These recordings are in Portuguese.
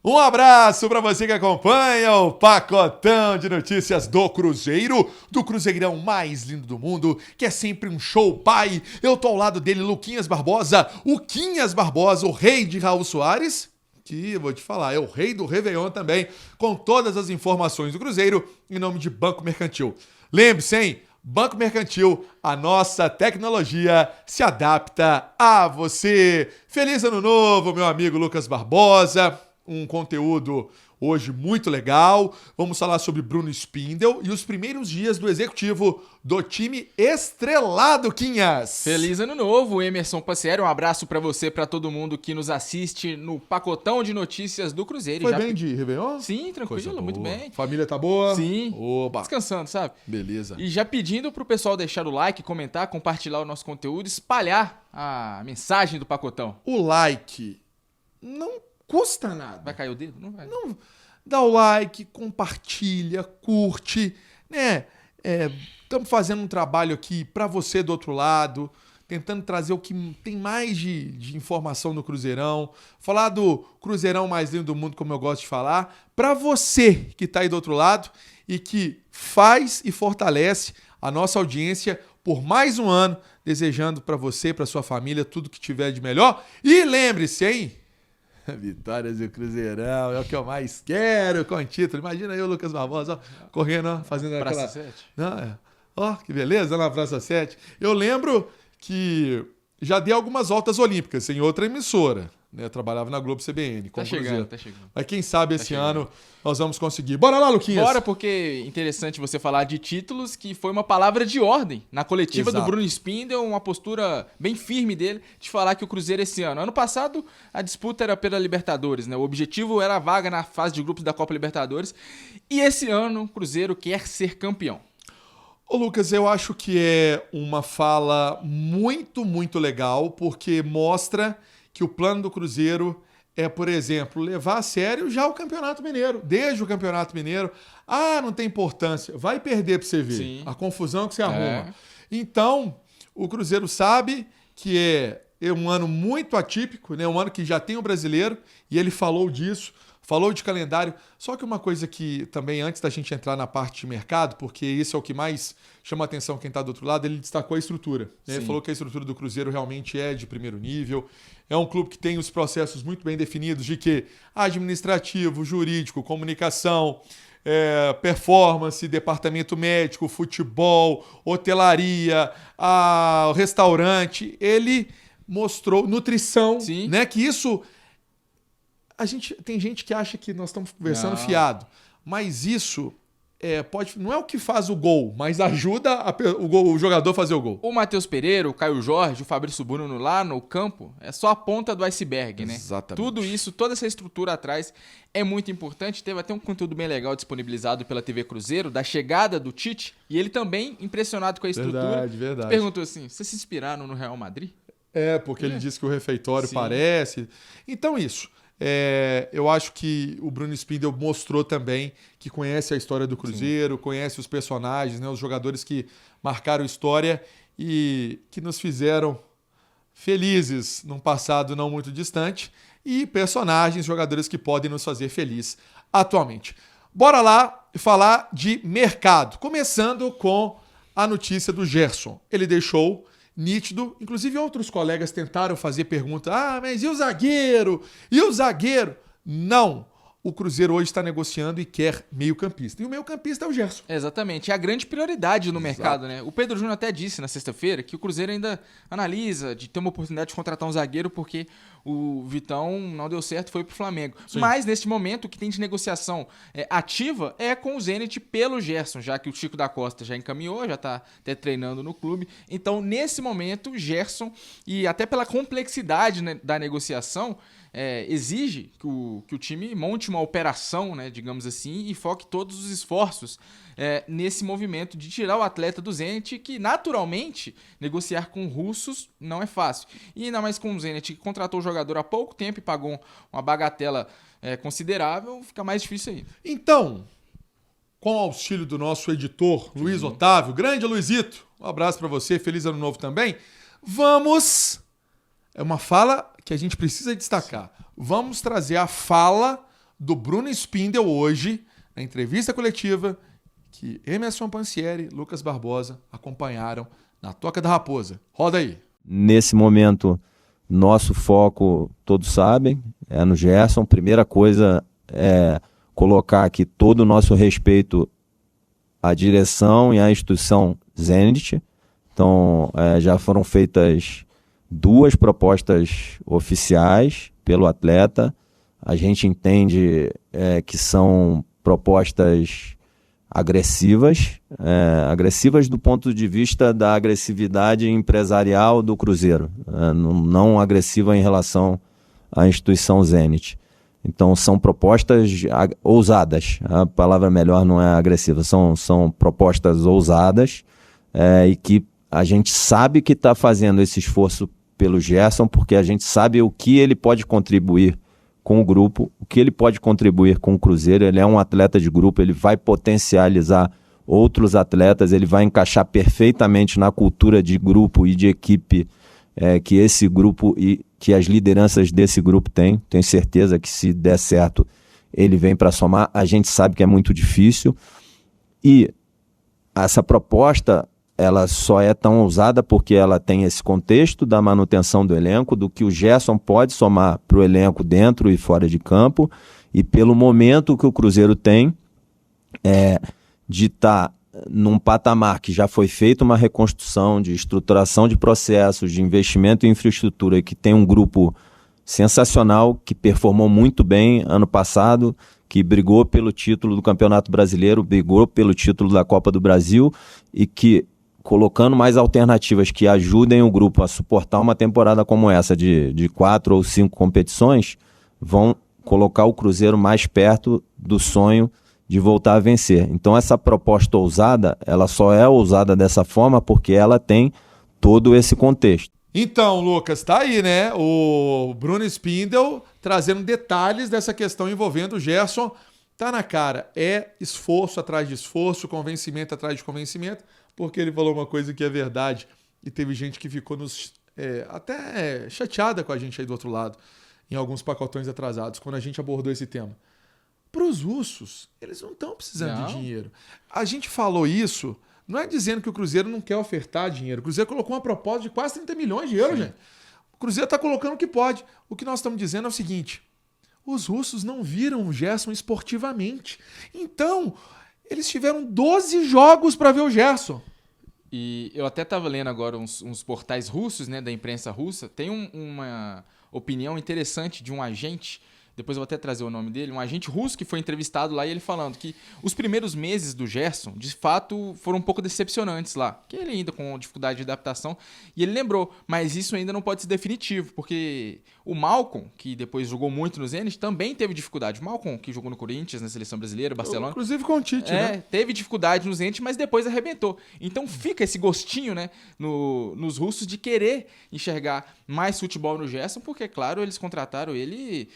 Um abraço para você que acompanha o pacotão de notícias do Cruzeiro, do Cruzeirão mais lindo do mundo, que é sempre um show pai. Eu tô ao lado dele, Luquinhas Barbosa, o Quinhas Barbosa, o rei de Raul Soares, que eu vou te falar, é o rei do Réveillon também, com todas as informações do Cruzeiro, em nome de Banco Mercantil. Lembre-se, hein? Banco Mercantil, a nossa tecnologia se adapta a você. Feliz Ano Novo, meu amigo Lucas Barbosa. Um conteúdo hoje muito legal. Vamos falar sobre Bruno Spindel e os primeiros dias do executivo do time estrelado, Quinhas. Feliz Ano Novo, Emerson Passieri. Um abraço pra você, pra todo mundo que nos assiste no pacotão de notícias do Cruzeiro. Foi bem de Réveillon? Sim, tranquilo, muito bem. Família tá boa? Sim. Oba. Descansando, sabe? Beleza. E já pedindo pro pessoal deixar o like, comentar, compartilhar o nosso conteúdo, espalhar a mensagem do pacotão. O like não custa nada. Vai cair o dedo? Não vai. Não, dá o like, compartilha, curte, né? Estamos fazendo um trabalho aqui para você do outro lado, tentando trazer o que tem mais de informação no Cruzeirão, falar do Cruzeirão mais lindo do mundo, como eu gosto de falar, para você que está aí do outro lado e que faz e fortalece a nossa audiência por mais um ano, desejando para você, para sua família, tudo que tiver de melhor. E lembre-se, hein? Vitórias do Cruzeirão é o que eu mais quero com título. Imagina eu, Lucas Barbosa, ó, correndo, ó, fazendo Praça aquela... 7. Não, ó, que beleza, na Praça 7. Eu lembro que já dei algumas voltas olímpicas em outra emissora, né? Eu trabalhava na Globo CBN. Tá chegando, tá chegando. Mas quem sabe esse ano nós vamos conseguir. Bora lá, Luquinhas! Bora, porque é interessante você falar de títulos, que foi uma palavra de ordem na coletiva do Bruno Spindel, uma postura bem firme dele de falar que o Cruzeiro esse ano. Ano passado, a disputa era pela Libertadores, né? O objetivo era a vaga na fase de grupos da Copa Libertadores. E esse ano, o Cruzeiro quer ser campeão. Ô Lucas, eu acho que é uma fala muito, muito legal, porque mostra que o plano do Cruzeiro é, por exemplo, levar a sério já o Campeonato Mineiro. Desde o Campeonato Mineiro, não tem importância. Vai perder para você ver. Sim. A confusão que você arruma. Então, o Cruzeiro sabe que é um ano muito atípico, né? Um ano que já tem o brasileiro, e ele falou disso. Falou de calendário, só que uma coisa que também, antes da gente entrar na parte de mercado, porque isso é o que mais chama a atenção quem está do outro lado, ele destacou a estrutura. Né? Ele falou que a estrutura do Cruzeiro realmente é de primeiro nível, é um clube que tem os processos muito bem definidos de que administrativo, jurídico, comunicação, performance, departamento médico, futebol, hotelaria, restaurante, ele mostrou nutrição, né? Que isso... Tem gente que acha que nós estamos conversando fiado, mas isso não é o que faz o gol, mas ajuda o jogador a fazer o gol. O Matheus Pereira, o Caio Jorge, o Fabrício Bruno lá no campo, é só a ponta do iceberg, né? Exatamente. Tudo isso, toda essa estrutura atrás é muito importante. Teve até um conteúdo bem legal disponibilizado pela TV Cruzeiro, da chegada do Tite, e ele também, impressionado com a estrutura, verdade. Perguntou assim, vocês se inspiraram no Real Madrid? Porque ele disse que o refeitório parece. Então isso. Eu acho que o Bruno Spindel mostrou também que conhece a história do Cruzeiro, conhece os personagens, né, os jogadores que marcaram história e que nos fizeram felizes num passado não muito distante, e personagens, jogadores que podem nos fazer felizes atualmente. Bora lá falar de mercado, começando com a notícia do Gerson. Ele deixou nítido, inclusive outros colegas tentaram fazer pergunta, mas e o zagueiro? E o zagueiro? Não, o Cruzeiro hoje está negociando e quer meio-campista. E o meio-campista é o Gerson. Exatamente, é a grande prioridade no mercado, né? O Pedro Júnior até disse na sexta-feira que o Cruzeiro ainda analisa de ter uma oportunidade de contratar um zagueiro porque o Vitão não deu certo, foi pro Flamengo. Sim. Mas, neste momento, o que tem de negociação ativa é com o Zenit pelo Gerson, já que o Chico da Costa já encaminhou, já tá até treinando no clube. Então, nesse momento, o Gerson, e até pela complexidade, né, da negociação, exige que o time monte uma operação, né, digamos assim, e foque todos os esforços nesse movimento de tirar o atleta do Zenit, que naturalmente negociar com russos não é fácil. E ainda mais com o Zenit, que contratou o jogador há pouco tempo e pagou uma bagatela considerável, fica mais difícil ainda. Então, com o auxílio do nosso editor, Luiz Otávio, grande Luizito, um abraço para você, feliz ano novo também, é uma fala que a gente precisa destacar. Vamos trazer a fala do Bruno Spindel hoje, na entrevista coletiva que Emerson Pansieri e Lucas Barbosa acompanharam na Toca da Raposa. Roda aí. Nesse momento, nosso foco, todos sabem, é no Gerson. Primeira coisa é colocar aqui todo o nosso respeito à direção e à instituição Zenit. Então, já foram feitas 2 propostas oficiais pelo atleta. A gente entende que são propostas agressivas, agressivas do ponto de vista da agressividade empresarial do Cruzeiro, não agressiva em relação à instituição Zenit. Então são propostas ousadas, a palavra melhor não é agressiva, são propostas ousadas e que a gente sabe que está fazendo esse esforço pelo Gerson, porque a gente sabe o que ele pode contribuir com o grupo, o que ele pode contribuir com o Cruzeiro. Ele é um atleta de grupo, ele vai potencializar outros atletas, ele vai encaixar perfeitamente na cultura de grupo e de equipe que esse grupo e que as lideranças desse grupo têm. Tenho certeza que se der certo, ele vem para somar. A gente sabe que é muito difícil e essa proposta ela só é tão ousada porque ela tem esse contexto da manutenção do elenco, do que o Gerson pode somar para o elenco dentro e fora de campo, e pelo momento que o Cruzeiro tem de estar num patamar que já foi feita uma reconstrução de estruturação de processos, de investimento em infraestrutura, que tem um grupo sensacional, que performou muito bem ano passado, que brigou pelo título do Campeonato Brasileiro, brigou pelo título da Copa do Brasil, e que colocando mais alternativas que ajudem o grupo a suportar uma temporada como essa de 4 ou 5 competições, vão colocar o Cruzeiro mais perto do sonho de voltar a vencer. Então essa proposta ousada, ela só é ousada dessa forma porque ela tem todo esse contexto. Então, Lucas, tá aí, né? O Bruno Spindel trazendo detalhes dessa questão envolvendo o Gerson. Tá na cara, é esforço atrás de esforço, convencimento atrás de convencimento, porque ele falou uma coisa que é verdade e teve gente que ficou até chateada com a gente aí do outro lado, em alguns pacotões atrasados, quando a gente abordou esse tema. Para os russos, eles não estão precisando de dinheiro. A gente falou isso, não é dizendo que o Cruzeiro não quer ofertar dinheiro. O Cruzeiro colocou uma proposta de quase 30 milhões de euros, gente. O Cruzeiro está colocando o que pode. O que nós estamos dizendo é o seguinte: os russos não viram o Gerson esportivamente. Então, eles tiveram 12 jogos para ver o Gerson. E eu até estava lendo agora uns portais russos, né, da imprensa russa. Tem uma opinião interessante de um agente, depois eu vou até trazer o nome dele, um agente russo que foi entrevistado lá, e ele falando que os primeiros meses do Gerson, de fato, foram um pouco decepcionantes lá, que ele ainda com dificuldade de adaptação, e ele lembrou, mas isso ainda não pode ser definitivo, porque o Malcom, que depois jogou muito no Zenit, também teve dificuldade. O Malcom, que jogou no Corinthians, na Seleção Brasileira, Barcelona. Inclusive com o Tite, né? Teve dificuldade no Zenit, mas depois arrebentou. Então fica esse gostinho, né, nos russos de querer enxergar mais futebol no Gerson, porque, claro, eles contrataram ele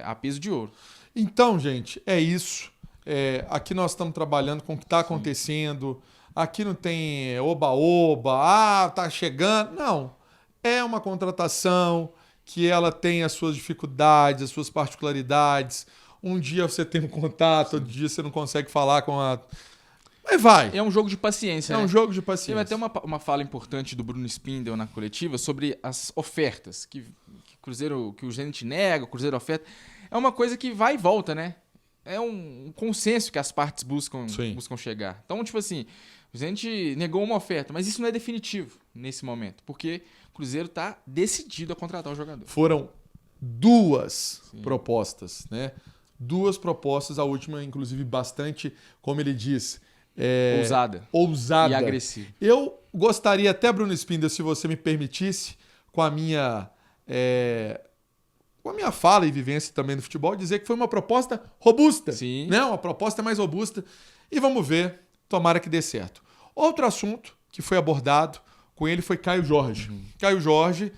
a peso de ouro. Então, gente, é isso. Aqui nós estamos trabalhando com o que está acontecendo. Aqui não tem oba-oba, tá chegando. Não. É uma contratação que ela tem as suas dificuldades, as suas particularidades. Um dia você tem um contato, outro dia você não consegue falar com a... Mas vai. É um jogo de paciência, né? É um jogo de paciência. Teve até uma fala importante do Bruno Spindel na coletiva sobre as ofertas que o Zenit nega, o Cruzeiro oferta. É uma coisa que vai e volta, né? É um consenso que as partes buscam chegar. Então, tipo assim, o Zenit negou uma oferta, mas isso não é definitivo nesse momento, porque o Cruzeiro está decidido a contratar o jogador. Foram 2 propostas, né? 2 propostas, a última, inclusive, bastante, como ele diz, ousada e agressiva. Eu gostaria até, Bruno Spindel, se você me permitisse, com a minha fala e vivência também no futebol, dizer que foi uma proposta robusta. Sim. Né? Uma proposta mais robusta. E vamos ver, tomara que dê certo. Outro assunto que foi abordado com ele foi Caio Jorge. Caio Jorge,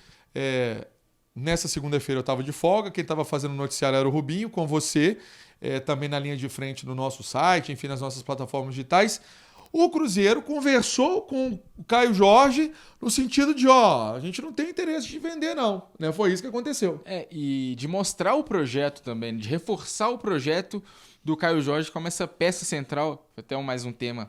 nessa segunda-feira eu estava de folga, quem estava fazendo o noticiário era o Rubinho, com você, também na linha de frente do nosso site, enfim, nas nossas plataformas digitais. O Cruzeiro conversou com o Caio Jorge no sentido de, a gente não tem interesse de vender, não. Né? Foi isso que aconteceu. E de mostrar o projeto também, de reforçar o projeto do Caio Jorge como essa peça central, até mais um termo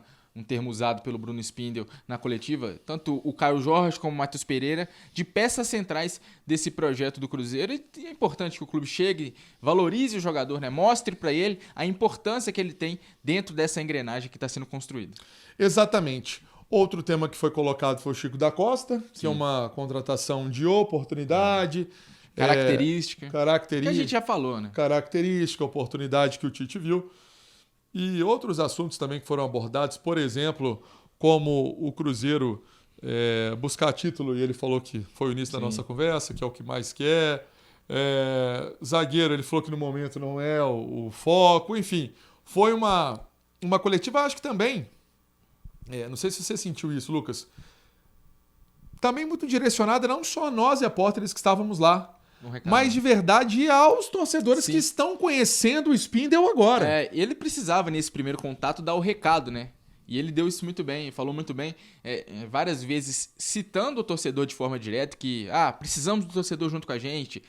usado pelo Bruno Spindel na coletiva, tanto o Caio Jorge como o Matheus Pereira, de peças centrais desse projeto do Cruzeiro. E é importante que o clube chegue, valorize o jogador, né? Mostre para ele a importância que ele tem dentro dessa engrenagem que está sendo construída. Exatamente. Outro tema que foi colocado foi o Chico da Costa, que é uma contratação de oportunidade. Característica. Característica. Que a gente já falou, né? Característica, oportunidade que o Tite viu. E outros assuntos também que foram abordados, por exemplo, como o Cruzeiro buscar título, e ele falou que foi o início da nossa conversa, que é o que mais quer. Zagueiro, ele falou que no momento não é o foco. Enfim, foi uma coletiva, acho que também, não sei se você sentiu isso, Lucas, também muito direcionada não só a nós repórteres que estávamos lá, mas de verdade aos torcedores que estão conhecendo o Spindel agora. Ele precisava, nesse primeiro contato, dar o recado, né? E ele deu isso muito bem, falou muito bem, várias vezes citando o torcedor de forma direta, que precisamos do torcedor junto com a gente,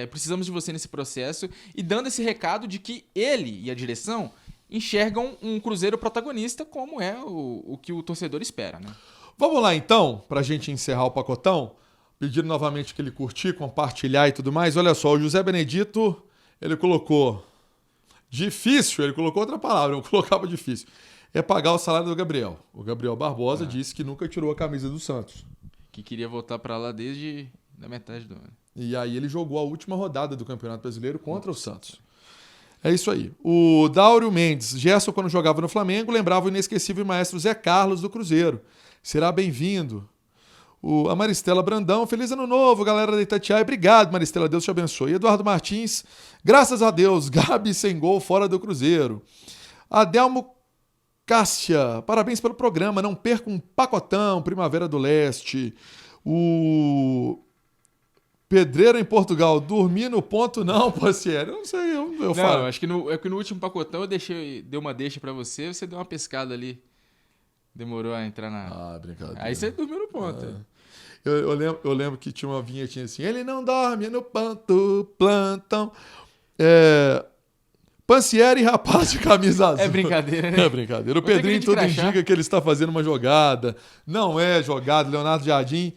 precisamos de você nesse processo, e dando esse recado de que ele e a direção enxergam um Cruzeiro protagonista, como é o que o torcedor espera, né? Vamos lá então, pra gente encerrar o pacotão, pedindo novamente que ele curtir, compartilhar e tudo mais. Olha só, o José Benedito, ele colocou difícil, ele colocou outra palavra, eu colocava difícil. É pagar o salário do Gabriel. O Gabriel Barbosa disse que nunca tirou a camisa do Santos. Que queria voltar pra lá desde a metade do ano. E aí ele jogou a última rodada do Campeonato Brasileiro contra o Santos. É isso aí. O Dáurio Mendes, Gerson, quando jogava no Flamengo, lembrava o inesquecível maestro Zé Carlos do Cruzeiro. Será bem-vindo. A Maristela Brandão, feliz ano novo, galera da Itatiaia. Obrigado, Maristela, Deus te abençoe. Eduardo Martins, graças a Deus, Gabi sem gol fora do Cruzeiro. Adelmo Cássia, parabéns pelo programa, não perca um pacotão, Primavera do Leste. O Pedreiro em Portugal, dormir no ponto não, Passieri. Eu não sei, eu falo. Acho que no último pacotão eu dei uma deixa pra você deu uma pescada ali. Demorou a entrar na... brincadeira. Aí você dormiu no ponto. Eu lembro que tinha uma vinhetinha assim, ele não dorme no ponto, plantão. Pancieri, rapaz de camisa azul. É brincadeira, né? É brincadeira. O Pedrinho tudo indica que ele está fazendo uma jogada. Não é jogada. Leonardo Jardim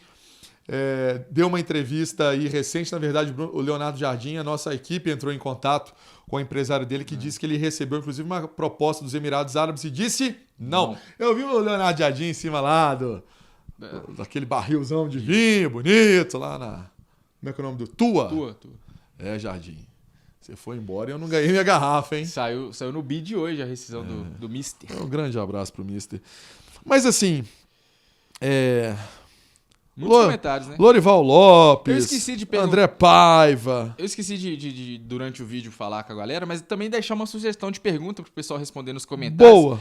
deu uma entrevista aí recente. Na verdade, o Leonardo Jardim, a nossa equipe, entrou em contato com o empresário dele que disse que ele recebeu, inclusive, uma proposta dos Emirados Árabes e disse não. Eu vi o Leonardo Jardim em cima lá daquele barrilzão de vinho bonito lá na... Como é que é o nome do? Tua. Jardim. Você foi embora e eu não ganhei minha garrafa, hein? Saiu no bid hoje a rescisão do Mister. Um grande abraço pro Mister. Mas assim... Muitos comentários, né? Lorival Lopes, eu esqueci de André Paiva. Eu esqueci de, durante o vídeo, falar com a galera, mas também deixar uma sugestão de pergunta pro pessoal responder nos comentários. Boa!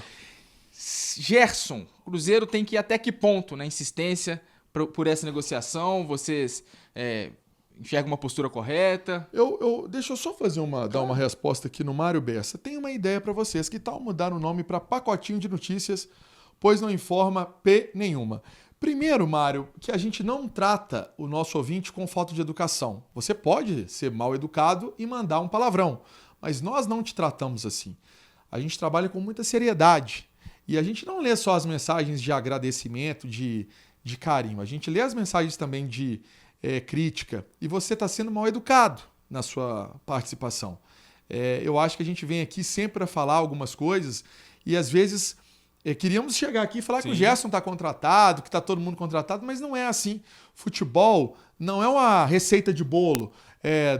Gerson, Cruzeiro tem que ir até que ponto na insistência por essa negociação? Vocês enxergam uma postura correta? Deixa eu só dar uma resposta aqui no Mário Bessa. Tem uma ideia para vocês. Que tal mudar o nome para Pacotinho de Notícias, pois não informa P nenhuma? Primeiro, Mário, que a gente não trata o nosso ouvinte com falta de educação. Você pode ser mal educado e mandar um palavrão, mas nós não te tratamos assim. A gente trabalha com muita seriedade e a gente não lê só as mensagens de agradecimento, de carinho. A gente lê as mensagens também de crítica e você está sendo mal educado na sua participação. Eu acho que a gente vem aqui sempre para falar algumas coisas e às vezes... queríamos chegar aqui e falar que o Gerson está contratado, que está todo mundo contratado, mas não é assim. Futebol não é uma receita de bolo.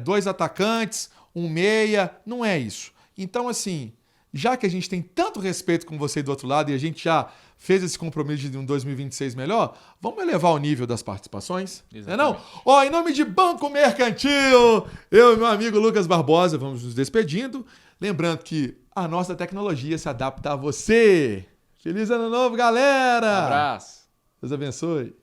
2 atacantes, 1 meia, não é isso. Então, assim, já que a gente tem tanto respeito com você do outro lado e a gente já fez esse compromisso de um 2026 melhor, vamos elevar o nível das participações? Não? Em nome de Banco Mercantil, eu e meu amigo Lucas Barbosa vamos nos despedindo. Lembrando que a nossa tecnologia se adapta a você. Feliz ano novo, galera! Um abraço. Deus abençoe.